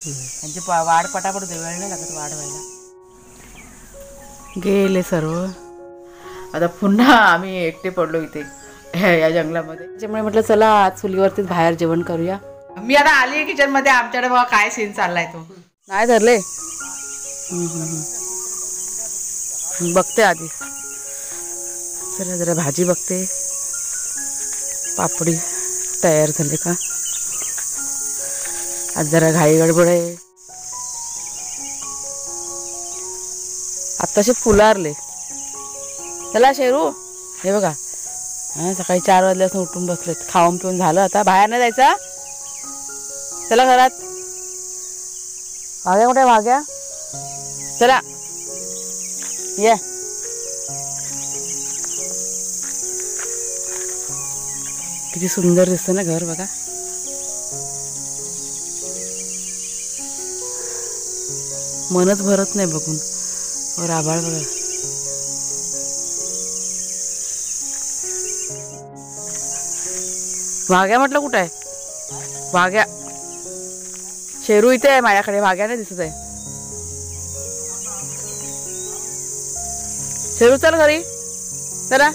त्यांची वाढ पटापट वेळ नाही लागत वाढ व्हायला. गेले सर्व. आता पुन्हा आम्ही एकटे पडलो इथे या जंगलामध्ये. त्याच्यामुळे म्हटलं चला आज चुलीवरतीच बाहेर जेवण करूया. मी आता आली किचन मध्ये. आमच्याकडे बघा काय सीन चाललाय तो. नाही धरले. बघते आधी. चला जरा भाजी बघते. पापडी तयार झाले का. आज जरा घाई गडबड आहे. आत्ताशे फुलारले. चला शेरू. हे बघा सकाळी 4 वाजल्यापासून उठून बसलेत. खाऊन पिऊन झालं. आता बाहेर नाही जायचं. चला घरात. भाग्या कुठे भाग्या. चला ये. किती सुंदर दिसतं ना घर बघा. मनच भरत नाही बघून. वर आभाळ बघा. भाग्या म्हटलं कुठं आहे. भाग्या. शेरू इथे आहे माझ्याकडे. भाग्या नाही दिसत आहे. शेरू चल घरी. चला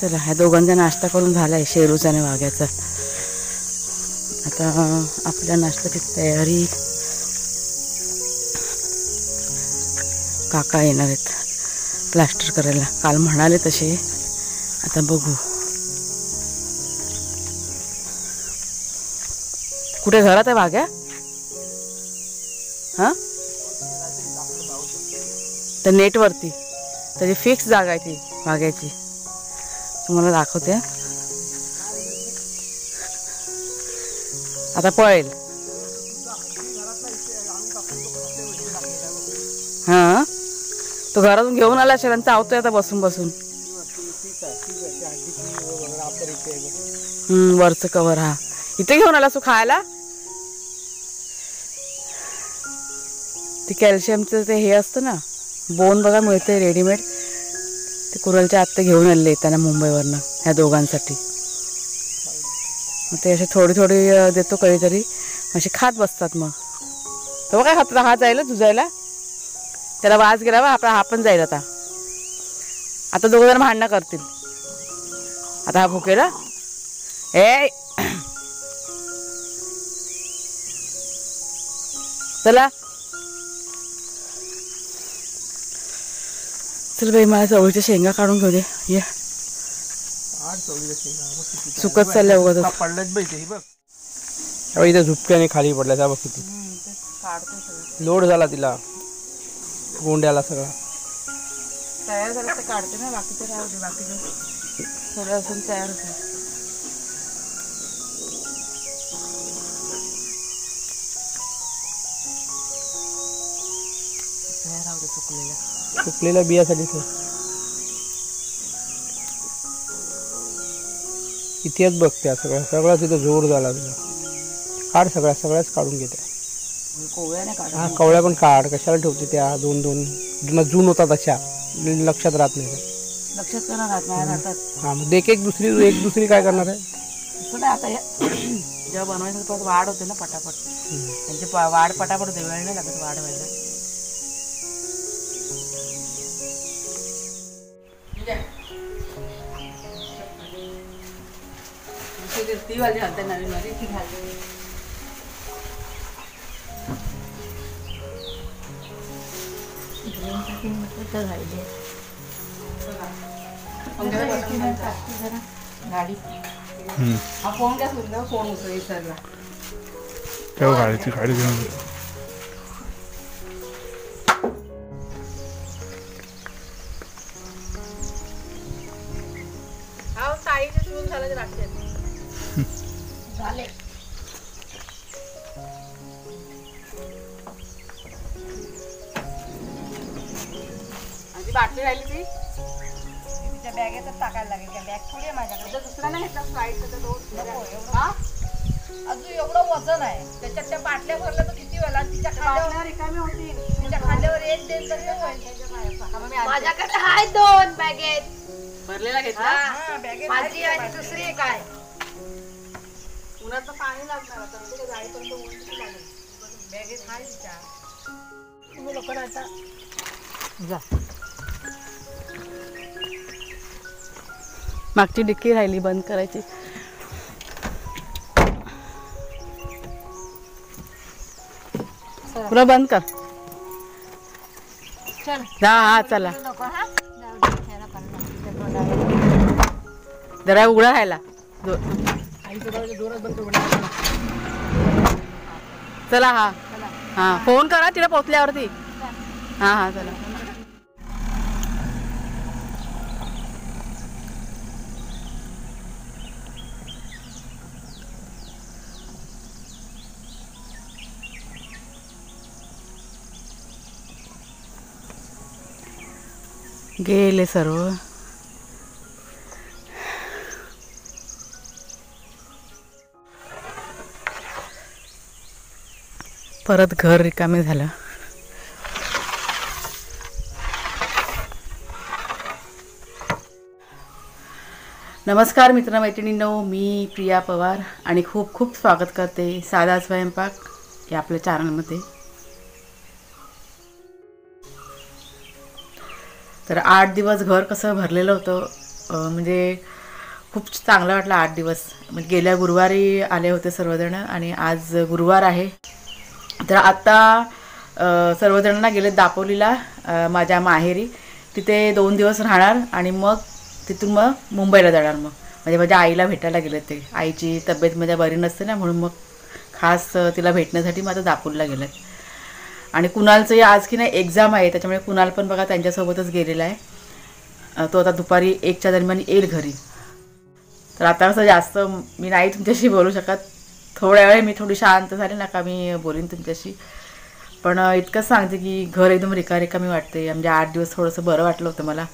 चला. ह्या दोघांचा नाश्ता करून झालाय शेरूचा आणि भाग्याचा. आता आपल्या नाश्त्याची तयारी. काका येणार आहेत प्लास्टर करायला. काल म्हणाले तसे. आता बघू. कुठे घरात आहे भाग्या. हां तर नेटवरती त्याची फिक्स जागा आहे ती भाग्याची. तुम्हाला दाखवते. आता पळेल. हां तो घरातून घेऊन आला असेल आणि चावतोय आता बसून बसून. वरचं कवर. हा इथे घेऊन आला तू खायला. ते कॅल्शियमचं ते हे असतं ना बोन बघा मिळते रेडीमेड. ते कुरलच्या आत्ता घेऊन आले त्यांना मुंबईवरनं ह्या दोघांसाठी. मग ते असे थोडी थोडी देतो कधीतरी. असे खात बसतात. मग तो काय खात. हा जायला झुजायला. त्याला वाज गेला बा. आपला हा पण जाईल आता. आता दोघं जण भांडणं करतील. आता हा भुकेला. ए चला चल बाई. मला चवळीच्या शेंगा काढून घेऊ दे. ये सुकत चालल्या उगत पडलंच बाई ते बघ. इथे झुपक्याने खाली पडल्या. त्या बघ किती लोड झाला तिला. गोंड्याला सगळा तयार झाला तर काढते ना. बाकीचं राहू दे. बाकीचं थोडं असून तयार होतं. तयार राहू दे. सुकलेल्या बियासाठी इतिहास बघत्या. सगळा तिथं जोर झाला तुला. काढ सगळ्याच काढून घेते. हा कवळ्या पण काढ. कशाला ठेवते त्या. दोन जून होता तशा लक्षात राहत नाही. लक्षात करा राहतात. हा मग एक दुसरी काय करणार आहे. आता जेव्हा बनवायचं परत वाढ होते ना पटापट. त्यांची वाढ पटापट वेळ नाही लागत वाढ व्हायला. ती वाली घालते नवीन वाली. ती घालते. गाडी हा फोन काय सुद्धा फोन उचल विसरला. गाडीची गाडी घेऊन हा ताईचे सुरू झालं राखेल झाले. आधी बाटली राहिली ती तिच्या बॅगेतच टाकायला लागेल. त्या बॅग थोडी माझ्याकडे. दुसरा नाही घेतला फ्लाईटचा. अजून एवढं वजन आहे त्याच्यात. त्या बाटल्या भरल्या तर किती वेळा. तिच्या खांद्यावर रिकामी होती. तिच्या खांद्यावर एक देन तरी माझ्याकडे आहे 2 बॅगेत भरलेला घेतला. माझी आणि दुसरी काय उन्हाचं पाणी लागणार आता म्हणजे जाईपर्यंत ऊन किती लागेल. बॅगेत हाय विचार तुम्ही लोक आता जा. मागची डिक्की राहिली बंद करायची. पुन्हा बंद कर. हा चला जरा उघडा राहिला. चला हा हा फोन करा तिला पोचल्यावरती. हा हा चला. गेले सर्व. परत घर रिकामे झालं. नमस्कार मित्रमैत्रिणींनो, मी प्रिया पवार आणि खूप खूप स्वागत करते साधा स्वयंपाक या आपल्या चॅनलमध्ये. तर 8 दिवस घर कसं भरलेलं होतं, म्हणजे खूप चांगलं वाटलं. 8 दिवस म्हणजे गेल्या गुरुवारी आले होते सर्वजण आणि आज गुरुवार आहे. तर आत्ता सर्वजणांना गेले दापोलीला माझ्या माहेरी. तिथे 2 दिवस राहणार आणि मग तिथून मग मुंबईला जाणार. मग म्हणजे माझ्या आईला भेटायला गेले ते. आईची तब्येत माझ्या बरी नसते ना, म्हणून मग खास तिला भेटण्यासाठी मग आता दापोलीला गेलं. आणि कुणालचंही आज की नाही एक्झाम आहे, त्याच्यामुळे कुणाल पण बघा त्यांच्यासोबतच गेलेला आहे. तो आता दुपारी 1च्या दरम्यान येईल घरी. तर आता कसं जास्त मी नाही तुमच्याशी बोलू शकत. थोड्या वेळ मी थोडी शांत झाली ना का मी बोलीन तुमच्याशी. पण इतकंच सांगते की घर एकदम रिकामी वाटते. म्हणजे 8 दिवस थोडंसं बरं वाटलं होतं मला.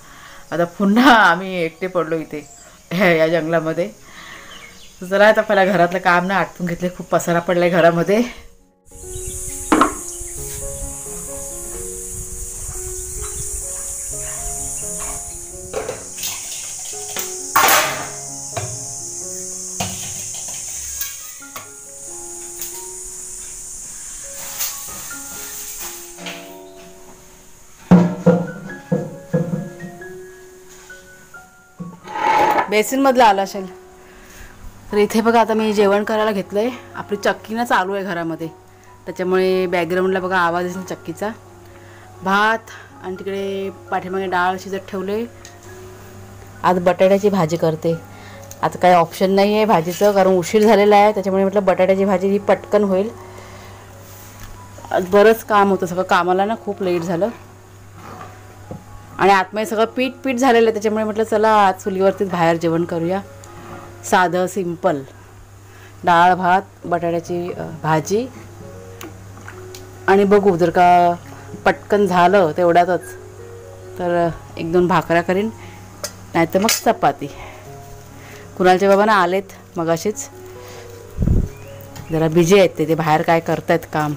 आता पुन्हा आम्ही एकटे पडलो इथे या जंगलामध्ये. चला आता पहिला घरातलं काम ना आटपून घेतले. खूप पसारा पडला आहे घरामध्ये. बेसिनमधलं आलं असेल. तर इथे बघा आता मी जेवण करायला घेतलं आहे. आपली चक्की ना चालू आहे घरामध्ये, त्याच्यामुळे बॅकग्राऊंडला बघा आवाज येईल चक्कीचा. भात आणि तिकडे पाठीमागे डाळ शिजत ठेवले. आज बटाट्याची भाजी करते. आता काही ऑप्शन नाही आहे भाजीचं, कारण उशीर झालेला आहे. त्याच्यामुळे म्हटलं बटाट्याची भाजी ही पटकन होईल. आज बरंच काम होतं, सगळं कामाला ना खूप लेट झालं. आणि आतमध्ये सगळं पीठ झालेलं आहे, त्याच्यामुळे म्हटलं चला आज चुलीवरतीच बाहेर जेवण करूया. साधं सिंपल डाळ भात बटाट्याची भाजी. आणि बघू जर का पटकन झालं तेवढ्यातच तर 1-2 भाकऱ्या करीन, नाहीतर मग चपाती. कुणालचे बाबा ना आलेत मगाशीच, जरा बिझी आहेत ते बाहेर काय करतायत काम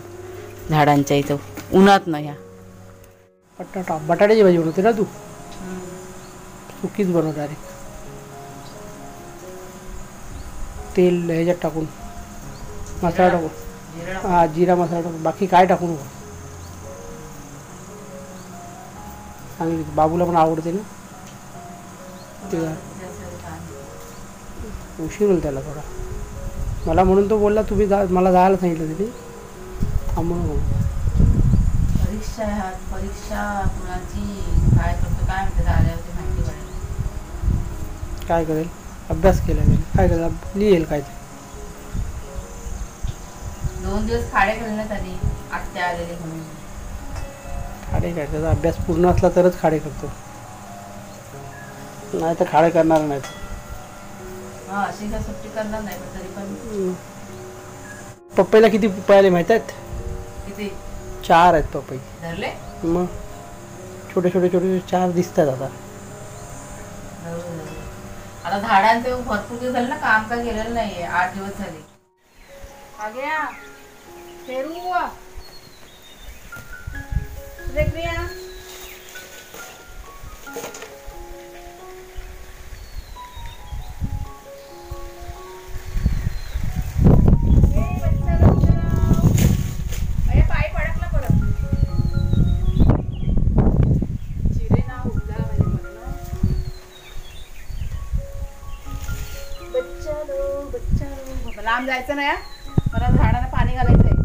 झाडांच्या इथं उन्हात ना. ह्या बटाट्याची भाजी बनवते ना तू? सुकीच बनवते. अरे तेल ह्याच्यात टाकून मसाला टाकून, हा जिरा मसाला टाकून, बाकी काय टाकू नको. चांगली बाबूला पण आवडते ना ते. उशीर होईल त्याला थोडा. मला म्हणून तो बोलला तुम्ही मला जायला सांगितलं तिथे थांबून. परीक्षा कुणाची काय करतो काय म्हणते आल्यावरती माहिती पडेल. काय करेल? अभ्यास केला काय करेल? लिहेल काय ते. 2 दिवस खाडे केले ना त्यांनी, आत्या आलेले म्हणून. खाडे काय, त्याचा अभ्यास पूर्ण असला तरच खाडे करतो, नाही तर खाडे करणार नाहीत. हा अशी काय सुट्टी करणार नाही, पण तरी पण. पप्पाईला किती पप्पा आले माहित आहेत? किती? 4 आहेत पपई. धरले मग छोटे 4 दिसतात आता. आता झाडांचे भरपूर दिवस झाले ना, काम काय केलेलं नाहीये. 8 दिवस झाले. आग्या फेरू प्रिया. जायचं नाही, मला झाडांना पाणी घालायचंय.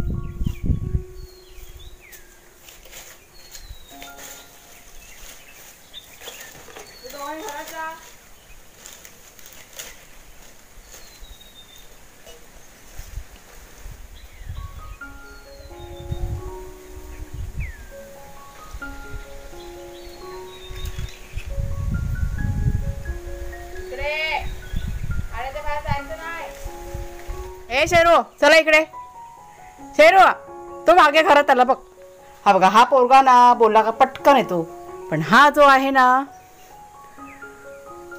ए शेरू चला इकडे. शेरू तो मागे घरात आला बघ. हा बघा हा पोरगा ना बोलला का पटकन येतो, पण हा जो आहे ना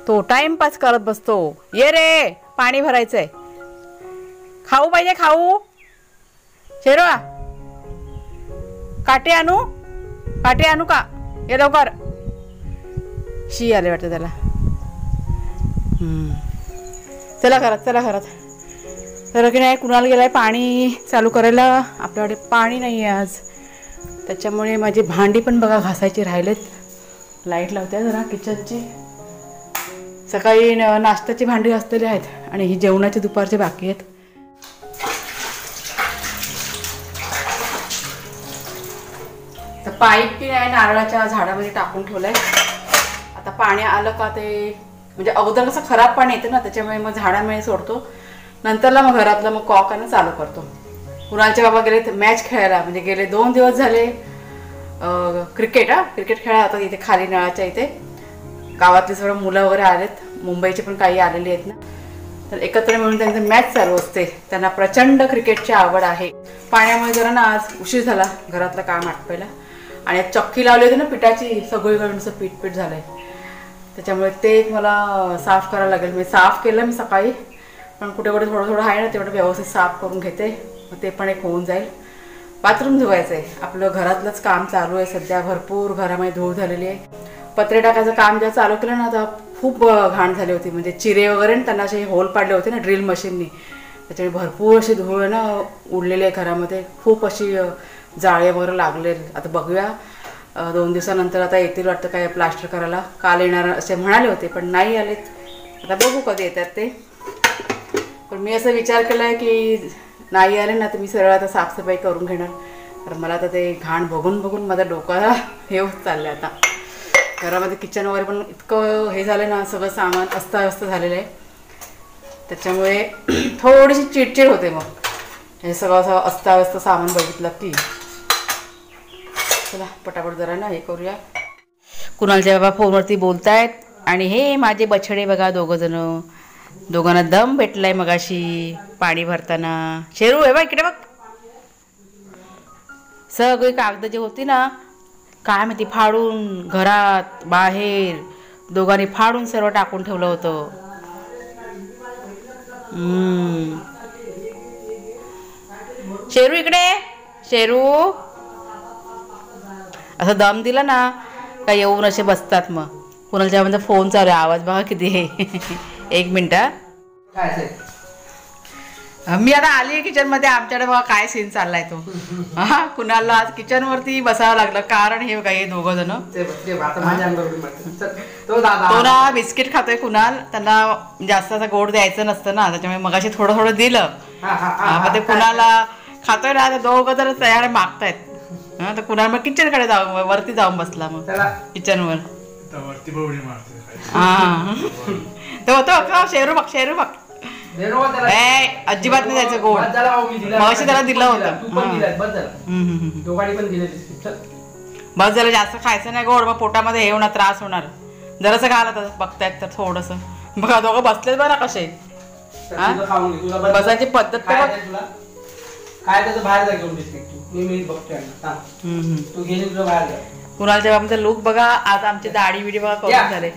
तो टाइमपास करत बसतो. ये रे पाणी भरायचंय, खाऊ पाहिजे खाऊ. शेरू काटे आणू का? ये लवकर. शी आले वाटतं त्याला. चला घरात. तर की नाही कुणाला गेलाय पाणी चालू करायला. आपल्याकडे पाणी नाही आहे आज, त्याच्यामुळे माझी भांडी पण बघा घासायची राहिलेत. लाईट लावते जरा किचनची. सकाळी नाश्त्याची भांडी घासलेली आहेत आणि ही जेवणाची दुपारची बाकी आहेत. तर पाईप की नाही नारळाच्या झाडामध्ये टाकून ठेवलंय. आता पाणी आलं का ते म्हणजे अगोदर कसं खराब पाणी येतं ना, त्याच्यामुळे मग झाडामध्ये सोडतो. नंतरला मग घरातलं मग कॉकानं चालू करतो. कुणालचे बाबा गेले मॅच खेळायला, म्हणजे गेले 2 दिवस झाले क्रिकेट खेळायला होता इथे खाली नळाच्या इथे. गावातली सगळं मुलं वगैरे आलेत, मुंबईचे पण काही आलेले आहेत ना, तर एकत्र मिळून त्यांचं मॅच चालू असते. त्यांना प्रचंड क्रिकेटची आवड आहे. पाण्यामुळे जरा ना आज उशीर झाला घरातलं काम आटपायला. आणि चक्की लावली होती ना पिठाची, सगळीकडून असं पीठ झालंय, त्याच्यामुळे ते एक मला साफ करायला लागेल. मी साफ केलं मी सकाळी, पण कुठे थोडं आहे ना तेवढं व्यवस्थित साफ करून घेते, मग ते पण एक होऊन जाईल. बाथरूम धुवायचं आहे, आपलं घरातलंच काम चालू आहे सध्या. भरपूर घरामध्ये धूळ झालेली आहे. पत्रे टाकायचं काम जेव्हा चालू केलं ना तेव्हा खूप घाण झाली होती, म्हणजे चिरे वगैरे त्यांना असे होल पाडले होते ना ड्रिल मशीननी, त्याच्यामुळे भरपूर अशी धूळ ना उडलेली आहे घरामध्ये. खूप अशी जाळे वगैरे लागले. आता बघूया 2 दिवसानंतर आता येतील वाटतं काय प्लास्टर करायला. काल येणार असे म्हणाले होते पण नाही आलेत. आता बघू कधी येतात ते. पण मी असं विचार केला आहे की नाही आले ना तर मी सरळ आता साफसफाई करून घेणार. तर मला आता ते घाण बघून माझा डोका हे होत चाललं आहे. आता घरामध्ये किचन वगैरे पण इतकं हे झालं ना, सगळं सामान अस्ताव्यस्त झालेलं आहे, त्याच्यामुळे थोडीशी चिडचिड होते. मग हे सगळं असं अस्ताव्यस्त सामान बघितलं की चला पटापट जरा ना हे करूया. कुणालच्या बाबा फोनवरती बोलतायत आणि हे माझे बछडे बघा दोघांना दम भेटलाय मगाशी पाणी भरताना. शेरू आहे बा इकडे बघ. सगळी कागद जी होती ना काय माहिती फाडून घरात बाहेर दोघांनी फाडून सर्व टाकून ठेवलं होतं. शेरू इकडे. शेरू असं दम दिला ना का येऊन असे बसतात. मग कुणालच्या म्हणजे फोन चालू आहे, आवाज बघा किती आहे. 1 मिनिट. मी आता आली किचनमध्ये. आमच्याकडे बघा काय सीन चाललाय तो. हा कुणालला आज किचनवरती बसावं लागलं, कारण हे बघा हे 2 जण तो ना बिस्किट खातोय कुणाल. त्यांना जास्त असं गोड द्यायचं नसतं ना, त्याच्यामुळे मगाशी थोडं दिलं. मग ते कुणाला खातोय ना, 2 जण तयार मागतायत. तर कुणाल मग किचनकडे वरती जाऊन बसला मग किचनवर. तो शेरू बघ अजिबात नाही जायचं गोड. मगाशी त्याला दिलं होतं. बस जरा जास्त खायचं नाही गोड, मग पोटामध्ये हे होणार, त्रास होणार. जरासं घालत बघतायत तर थोडस बघा. दोघं बसलेत बघा कसे. बसायची पद्धत तर काय त्याचं बाहेर जा घेऊन मी बघतोय. कुणालच्या बाबतीत लुक बघा. आज आमची दाढी बिडी बघा करून झाले.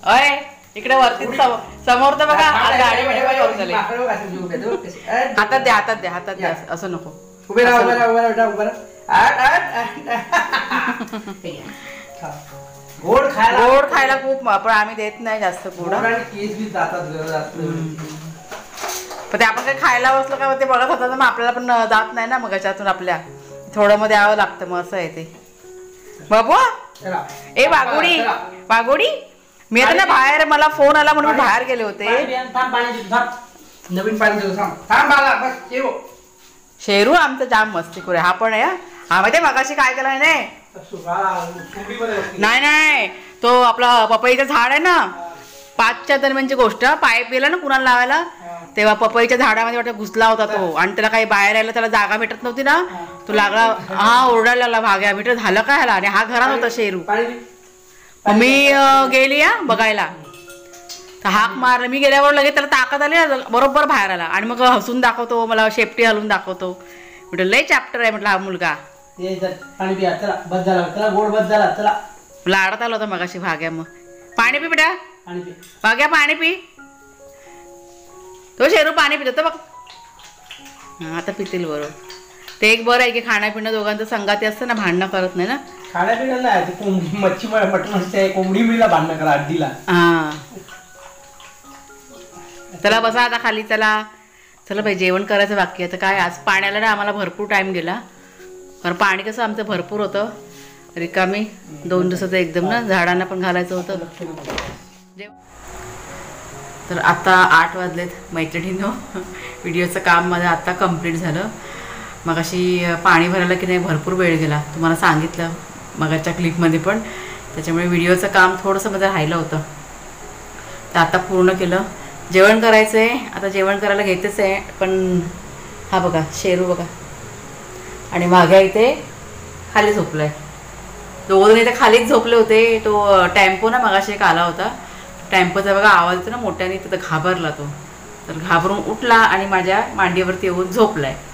अय इकडे वरती समोर तर बघा दाढी बिडी बघा करून झाले. हातात द्या असं नको. उभे राहा. गोड खायला खूप, पण आम्ही देत नाही जास्त गोड. पण ते आपण काही खायला बसलं का ते बघत होतं, मग आपल्याला पण जात नाही ना. मग याच्यातून आपल्या थोडं मध्ये यावं लागतं. मग असं आहे ते. बाबू ए वागोडी मी आता ना बाहेर, मला फोन आला म्हणून मी बाहेर गेले होते. नवीन पाणी देतो थांब थांब बाळा बस येऊ. शेरू आमचं जाम मस्ती करूया. हा पण आहे हा माहिती आहे मगाशी काय केलं नाही. नाही तो आपला पपईचं झाड आहे ना 5च्या दरम्यानची गोष्ट. पाईप गेला ना कुणाला लावायला तेव्हा पपईच्या झाडामध्ये वाटतं घुसला होता तो आणि त्याला काही बाहेर यायला त्याला जागा भेटत नव्हती ना. तो लागला हा ओरडायला लागला भाग्या मीटर झालं काय ह्याला. आणि हा घरात होता शेरू. मी गेली बघायला तर हाक मारला. मी गेल्यावर लगेच त्याला ताकद आली ना बरोबर बाहेर आला आणि मग हसून दाखवतो मला शेपटी हलवून दाखवतो. म्हटलं लय चॅप्टर आहे म्हटलं हा मुलगा. लाडत आला होता मगाशी भाग्या. मग पाणी पी बेटा भाग्या पाणी पी. तो शेरू पाणी पितो बघ. हा आता पितील बरोबर. ते एक बरं आहे की खाण्यापिणं दोघांचं संगाती असतं ना भांडणं करत नाही ना. खाण्यापिणं नाही कोंबडी मच्छी मटण असते कोंबडी मिळीला भांडणं करा अड्डीला. हा चला बसा आता खाली. चला बाई जेवण करायचं बाकी आहे. तर काय आज पाण्याला ना आम्हाला भरपूर टाईम गेला कारण पाणी कसं आमचं भरपूर होतं. रिकामी 2 दिवसाचं एकदम ना झाडांना पण घालायचं होतं. तर आता 8 वाजलेत मैत्रिणींनो. व्हिडिओचं काम माझं आत्ता कंप्लीट झालं. मग अशी पाणी भरायला की नाही भरपूर वेळ गेला तुम्हाला सांगितलं मगाच्या क्लिपमध्ये पण. त्याच्यामुळे व्हिडिओचं काम थोडंसं माझं राहिलं होतं तर आता पूर्ण केलं. जेवण करायचं आहे आता. जेवण करायला घेतेच आहे पण हा बघा शेरू बघा आणि मागे इथे खाली झोपलं आहे. दोघं इथे खालीच झोपले होते. तो टेम्पो ना मगाशी एक आला होता. टेम्पोचा बघा आवाज येतो ना मोठ्याने. तिथं घाबरला तो. तर घाबरून उठला आणि माझ्या मांडीवरती येऊन झोपला आहे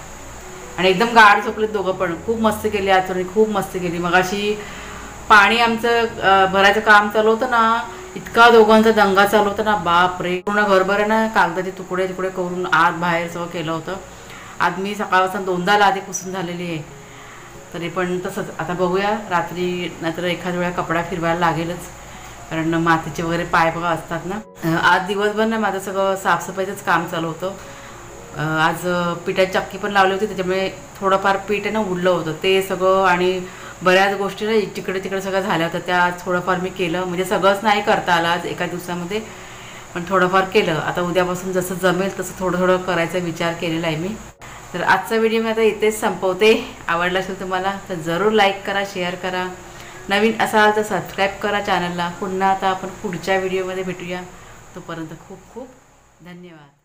आणि एकदम गाढ झोपलेत दोघं पण. खूप मस्ती केली आज. खूप मस्ती केली. मगाशी पाणी आमचं भरायचं काम चालू होतं ना. इतका दोघांचा दंगा चालू होता ना बाप रे. पूर्ण घरभर आहे ना कागदाचे तुकडे तुकडे करून आत बाहेर सगळं केलं होतं. आज मी सकाळपासून 2दा लादी पुसून झालेली आहे. तरी पण तसंच आता बघूया रात्री नाहीतर एखाद्या वेळा कपडा फिरवायला लागेलच कारण मातीचे वगैरे पाय बघा असतात ना. आज दिवसभर ना माझं सगळं साफसफाईचंच काम चालू होतं. आज पिठाची चक्की पण लावली होती त्याच्यामुळे थोडंफार पीठ आहे ना उडलं होतं ते सगळं आणि बऱ्याच गोष्टी ना तिकडे तिकडे सगळं झाल्या होत्या. त्या थोडंफार मी केलं म्हणजे सगळंच नाही करता आलं आज एका दिवसामध्ये पण थोडंफार केलं. आता उद्यापासून जसं जमेल तसं थोडं थोडं करायचा विचार केलेला आहे मी. तर आजचा व्हिडिओ मी आता इथेच संपवते. आवडला असेल तुम्हाला तर जरूर लाईक करा शेअर करा. नवीन असाल तर सबस्क्राईब करा चॅनलला. पुन्हा आता आपण पुढच्या व्हिडिओमध्ये भेटूया. तोपर्यंत खूप खूप धन्यवाद.